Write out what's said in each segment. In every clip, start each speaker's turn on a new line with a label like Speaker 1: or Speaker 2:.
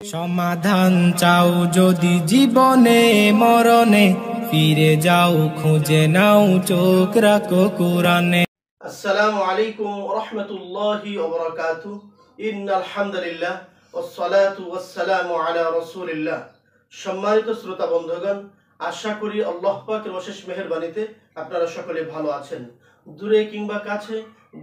Speaker 1: সমাধান চাও যদি জীবনে মরণে, ফিরে যাও খুঁজে নাও চোখ রাখো কুরআনে।
Speaker 2: আসসালামু আলাইকুম ওয়া রাহমাতুল্লাহি ওয়া বারাকাতুহু। ইন্নাল হামদুলিল্লাহ ওয়াসসালাতু ওয়াসসালামু আলা রাসূলিল্লাহ। সম্মানিত শ্রোতা বন্ধুগণ, আশা করি আল্লাহ পাকের অশেষ মেহেরবানিতে আপনারা সকলে ভালো আছেন। দূরে কিংবা কাছে,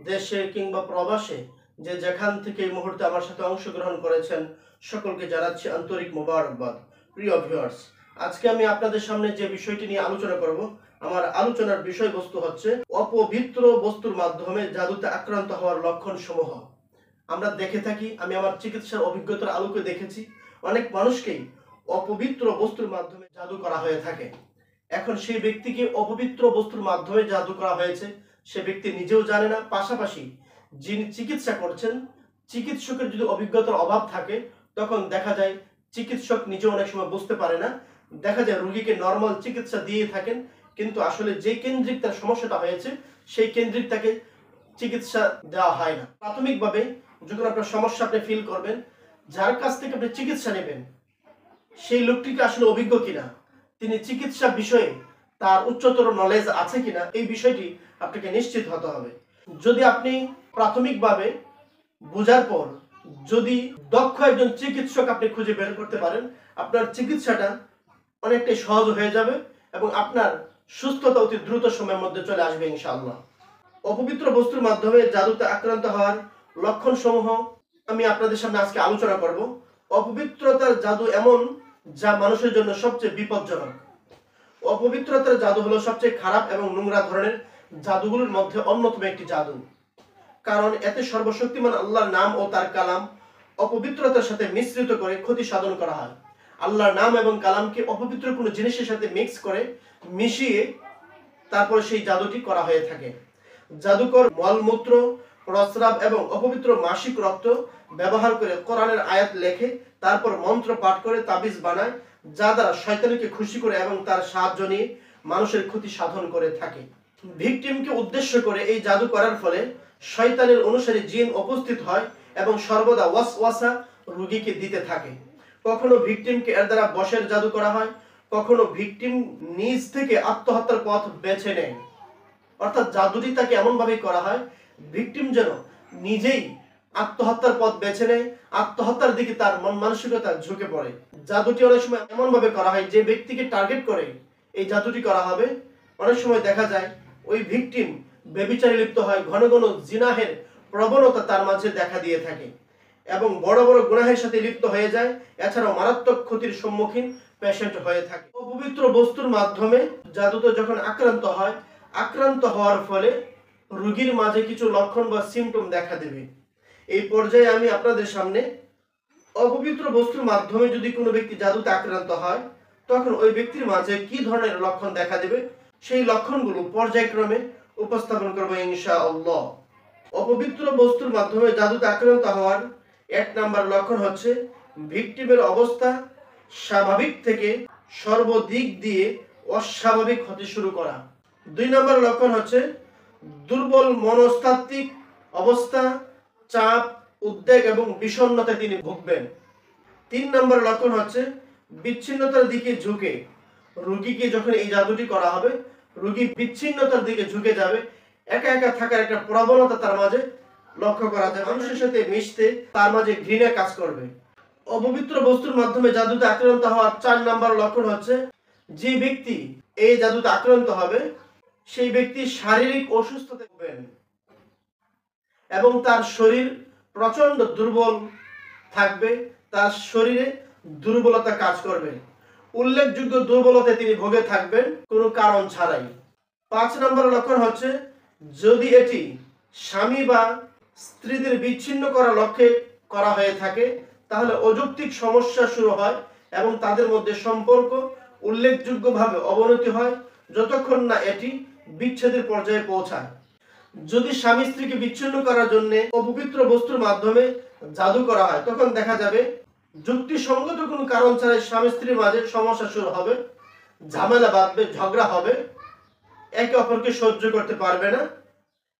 Speaker 2: দেশে কিংবা প্রবাসে, যে যেখান থেকে এই মুহূর্তে আমার সাথে অংশগ্রহণ করেছেন, সকলকে জানাচ্ছি আন্তরিক মোবারকবাদ। প্রিয় ভিউয়ার্স, আজকে আমি আপনাদের সামনে যে বিষয়টি নিয়ে আলোচনা করব, আমার আলোচনার বিষয়বস্তু হচ্ছে অপবিত্র বস্তুর মাধ্যমে জাদুতে আক্রান্ত হওয়ার লক্ষণ সমূহ। আমরা দেখে থাকি, আমি আমার চিকিৎসার অভিজ্ঞতার আলোকে দেখেছি, অনেক মানুষকেই অপবিত্র বস্তুর মাধ্যমে জাদু করা হয়ে থাকে। এখন সেই ব্যক্তিকে অপবিত্র বস্তুর মাধ্যমে জাদু করা হয়েছে সে ব্যক্তি নিজেও জানে না, পাশাপাশি যিনি চিকিৎসা করছেন চিকিৎসকের যদি অভিজ্ঞতার অভাব থাকে, তখন দেখা যায় চিকিৎসক নিজেও অনেক সময় বুঝতে পারে না। দেখা যায় রোগীকে নর্মাল চিকিৎসা দিয়ে থাকেন, কিন্তু আসলে যে কেন্দ্রিক তার সমস্যাটা হয়েছে সেই কেন্দ্রিক তাকে চিকিৎসা দেওয়া হয় না। প্রাথমিকভাবে যখন আপনার সমস্যা আপনি ফিল করবেন, যার কাছ থেকে আপনি চিকিৎসা নেবেন সেই লোকটিকে আসলে অভিজ্ঞ কিনা, তিনি চিকিৎসা বিষয়ে তার উচ্চতর নলেজ আছে কিনা, এই বিষয়টি আপনাকে নিশ্চিত হতে হবে। যদি আপনি প্রাথমিকভাবে বোঝার পর যদি দক্ষ একজন চিকিৎসক আপনি খুঁজে বের করতে পারেন, আপনার চিকিৎসাটা অনেকটাই সহজ হয়ে যাবে এবং আপনার সুস্থতা অতি দ্রুত সময়ের মধ্যে চলে আসবে ইনশাআল্লাহ। অপবিত্র বস্তুর মাধ্যমে জাদুতে আক্রান্ত হওয়ার লক্ষণ সমূহ আমি আপনাদের সামনে আজকে আলোচনা করব। অপবিত্রতার জাদু এমন যা মানুষের জন্য সবচেয়ে বিপজ্জনক। অপবিত্রতার জাদু হলো সবচেয়ে খারাপ এবং নোংরা ধরনের জাদুগুলোর মধ্যে অন্যতম একটি জাদু, কারণ এতে সর্বশক্তিমান আল্লাহর নাম ও তার কালাম অপবিত্রতার সাথে মিশ্রিত করে ক্ষতি সাধন করা হয়। আল্লাহর নাম এবং কালামকে অপবিত্র কোনো জিনিসের সাথে মিক্স করে মিশিয়ে তারপর সেই জাদুটি করা হয়ে থাকে। জাদুকর মলমূত্র, প্রস্রাব এবং অপবিত্র মাসিক রক্ত ব্যবহার করে কোরআনের আয়াত লেখে, তারপর মন্ত্র পাঠ করে তাবিজ বানায়, যা দ্বারা শয়তানকে খুশি করে এবং তার সাহায্য নিয়ে মানুষের ক্ষতি সাধন করে থাকে। ভিকটিমকে উদ্দেশ্য করে এই জাদু করার ফলে শয়তানের অনুসারী জিন উপস্থিত হয় এবং সর্বদা ওয়াসওয়াসা রোগীকে দিতে থাকে। কখনো ভিকটিমকে এর দ্বারা বশের জাদু করা হয়, কখনো ভিকটিম নিজ থেকে আত্মহত্যার পথ বেছে নেয়। অর্থাৎ জাদুটি তাকে এমনভাবে করা হয় ভিকটিম যেন নিজেই আত্মহত্যার পথ বেছে নেয়, আত্মহত্যার দিকে তার মন মানসিকতা ঝুঁকে পড়ে। জাদুটি অনেক সময় এমনভাবে করা হয় যে ব্যক্তিকে টার্গেট করে এই জাদুটি করা হবে, অনেক সময় দেখা যায় ওই ভিকটিম ব্যভিচারে লিপ্ত হয়, ঘন ঘন জিনাহের প্রবণতা তার মাঝে দেখা দিয়ে থাকে এবং বড় বড় গুনাহের সাথে লিপ্ত হয়ে যায়। এছাড়াও মারাত্মক ক্ষতির সম্মুখীন পেশেন্ট হয়ে থাকে। অপবিত্র বস্তুর মাধ্যমে জাদুতে যখন আক্রান্ত হয়, আক্রান্ত হওয়ার ফলে রোগীর মাঝে কিছু লক্ষণ বা সিমটম দেখা দেবে। এই পর্যায়ে আমি আপনাদের সামনে অপবিত্র বস্তুর মাধ্যমে যদি কোনো ব্যক্তি জাদুতে আক্রান্ত হয়, তখন ওই ব্যক্তির মাঝে কি ধরনের লক্ষণ দেখা দেবে সেই লক্ষণগুলো পর্যায়ক্রমে উপস্থাপন করবো ইনশাআল্লাহ। অপবিত্র বস্তুর মাধ্যমে জাদুতে আক্রান্ত হওয়ার 1 নাম্বার লক্ষণ হচ্ছে ভিকটিমের অবস্থা স্বাভাবিক থেকে সর্বদিক দিয়ে অস্বাভাবিক হতে শুরু করা। 2 নাম্বার লক্ষণ হচ্ছে দুর্বল মনস্তাত্ত্বিক অবস্থা, চাপ, উদ্বেগ এবং বিষণ্ণতায় তিনি ভুগবেন। 3 নাম্বার লক্ষণ হচ্ছে বিচ্ছিন্নতার দিকে ঝুঁকে। রোগীকে যখন এই জাদুটি করা হবে, রোগী বিচ্ছিন্নতার দিকে ঝুঁকে যাবে, একা একা থাকার একটা প্রবণতা তার মাঝে লক্ষ্য করা যায়, মানুষের সাথে মিশতে তার মাঝে ঘৃণা কাজ করবে। অপবিত্র বস্তুর মাধ্যমে জাদুতে আক্রান্ত হওয়ার 4 নাম্বার লক্ষণ হচ্ছে যে ব্যক্তি এই জাদুতে আক্রান্ত হবে সেই ব্যক্তি শারীরিক অসুস্থতা ভুগবেন এবং তার শরীর প্রচন্ড দুর্বল থাকবে, তার শরীরে দুর্বলতা কাজ করবে, উল্লেখযোগ্য দুর্বলতায় তিনি ভোগে থাকবেন কোনো কারণ ছাড়াই। 5 নম্বর লক্ষণ হচ্ছে যদি এটি স্বামী বা স্ত্রীদের বিচ্ছিন্ন করার লক্ষ্যে করা হয়ে থাকে, তাহলে অযৌক্তিক সমস্যা শুরু হয় এবং তাদের মধ্যে সম্পর্ক উল্লেখযোগ্যভাবে অবনতি হয় যতক্ষণ না এটি বিচ্ছেদের পর্যায়ে পৌঁছায়। যদি স্বামী স্ত্রীকে বিচ্ছিন্ন করার জন্য অপবিত্র বস্তুর মাধ্যমে জাদু করা হয়, তখন দেখা যাবে যুক্তিসঙ্গত কোনো কারণ ছাড়াই স্বামী স্ত্রীর মাঝে সমস্যা শুরু হবে, ঝামেলা বাঁধবে, ঝগড়া হবে, একে অপরকে সহ্য করতে পারবে না,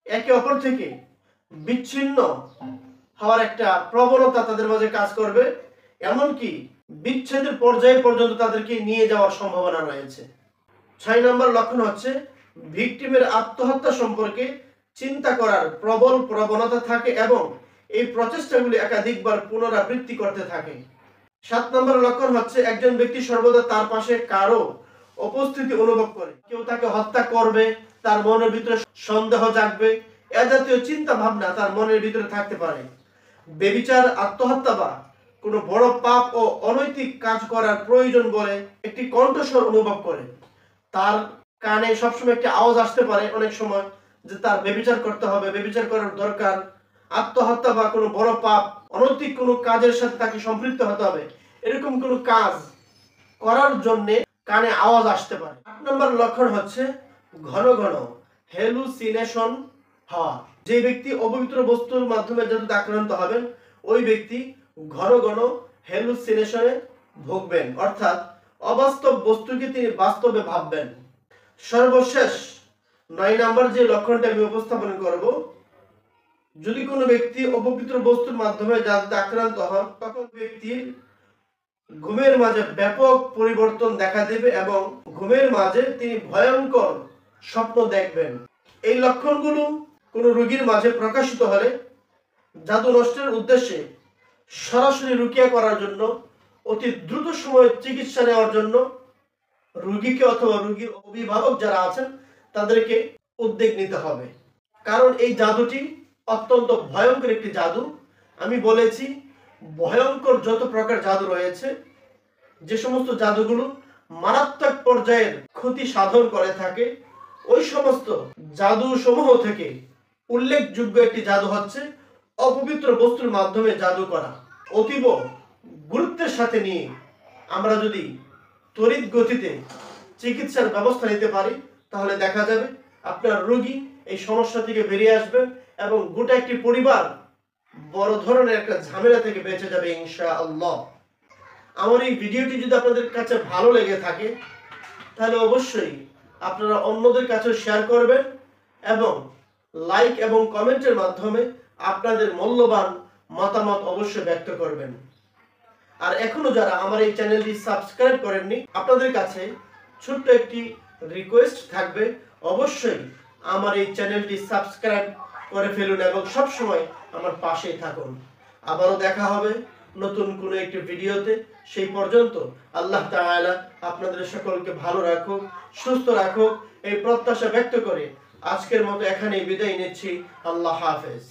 Speaker 2: একে অপর থেকে বিচ্ছিন্ন হওয়ার একটা প্রবণতা তাদের মাঝে কাজ করবে। এমনকি বিচ্ছেদের পর্যায়ে পর্যন্ত তাদেরকে নিয়ে যাওয়ার সম্ভাবনা রয়েছে। 6 নম্বর লক্ষণ হচ্ছে ভিকটিমের আত্মহত্যা সম্পর্কে চিন্তা করার প্রবল প্রবণতা থাকে এবং এই প্রচেষ্টাগুলি একাধিকবার পুনরাবৃত্তি করতে থাকে। 7 নম্বর লক্ষণ হচ্ছে একজন ব্যক্তি সর্বদা তার পাশে কারো উপস্থিতি অনুভব করে, কেউ তাকে হত্যা করবে, তার মনের ভিতরে সন্দেহ জাগবে, এ জাতীয় চিন্তা ভাবনা তার মনের ভিতরে থাকতে পারে। ব্যভিচার, আত্মহত্যা বা কোনো বড় পাপ ও অনৈতিক কাজ করার প্রয়োজন বলে একটি কণ্ঠস্বর অনুভব করে। তার কানে সবসময় একটি আওয়াজ আসতে পারে অনেক সময় যে তার ব্যভিচার করতে হবে, ব্যভিচার করার দরকার, আত্মহত্যা বা কোনো বড় পাপ, অনৈতিক কোনো কাজের সাথে তাকে সম্পৃক্ত হতে হবে, এরকম কোনো কাজ করার জন্য কানে আওয়াজ আসতে পারে। 8 নম্বর লক্ষণ হচ্ছে ঘন ঘন হ্যালুসিনেশন হওয়া। যে ব্যক্তি অপবিত্র বস্তুর মাধ্যমে যদি আক্রান্ত হবেন, ওই ব্যক্তি ঘন ঘন হ্যালুসিনেশনে ভুগবেন, অর্থাৎ অবাস্তব বস্তুকে তিনি বাস্তবে ভাববেন। সর্বশেষ 9 নম্বর যে লক্ষণটা আমি উপস্থাপন করব, যদি কোনো ব্যক্তি অপবিত্র বস্তুর মাধ্যমে যাতে আক্রান্ত হন, তখন ব্যক্তির ঘুমের মাঝে ব্যাপক পরিবর্তন দেখা দেবে এবং ঘুমের মাঝে তিনি ভয়ঙ্কর স্বপ্ন দেখবেন। এই লক্ষণগুলো কোনো রোগীর মাঝে প্রকাশিত হলে জাদু নষ্টের উদ্দেশ্যে সরাসরি রুকিয়া করার জন্য অতি দ্রুত সময়ে চিকিৎসা নেওয়ার জন্য রোগীকে অথবা রোগীর অভিভাবক যারা আছেন তাদেরকে উদ্যোগ নিতে হবে। কারণ এই জাদুটি অত্যন্ত ভয়ঙ্কর একটি জাদু। আমি বলেছি ভয়ঙ্কর যত প্রকার জাদু রয়েছে, যে সমস্ত জাদুগুলো মারাত্মক পর্যায়ের ক্ষতি সাধন করে থাকে, ওই সমস্ত জাদু সমূহ থেকে উল্লেখযোগ্য একটি জাদু হচ্ছে অপবিত্র বস্তুর মাধ্যমে জাদু করা। অতীব গুরুত্বের সাথে নিয়ে আমরা যদি তড়িৎ গতিতে চিকিৎসার ব্যবস্থা নিতে পারি, তাহলে দেখা যাবে আপনার রোগী এই সমস্যা থেকে বেরিয়ে আসবে এবং গোটা একটি পরিবার বড় ধরনের একটা ঝামেলা থেকে বেঁচে যাবে ইনশাআল্লাহ। আমার এই ভিডিওটি যদি আপনাদের কাছে ভালো লেগে থাকে, তাহলে অবশ্যই আপনারা অন্যদের কাছে শেয়ার করবেন এবং লাইক এবং কমেন্টের মাধ্যমে আপনাদের মূল্যবান মতামত অবশ্যই ব্যক্ত করবেন। আর এখনো যারা আমার এই চ্যানেলটি সাবস্ক্রাইব করেননি, আপনাদের কাছে ছোট্ট একটি রিকোয়েস্ট থাকবে, অবশ্যই আমার এই চ্যানেলটি সাবস্ক্রাইব করে ফেলুন এবং সব সময় আমার পাশেই থাকুন। আবারও দেখা হবে নতুন কোনো একটি ভিডিওতে। সেই পর্যন্ত আল্লাহ তাআলা আপনাদের সকলকে ভালো রাখুক, সুস্থ রাখুক, এই প্রত্যাশা ব্যক্ত করে আজকের মতো এখানেই বিদায় নিচ্ছি। আল্লাহ হাফেজ।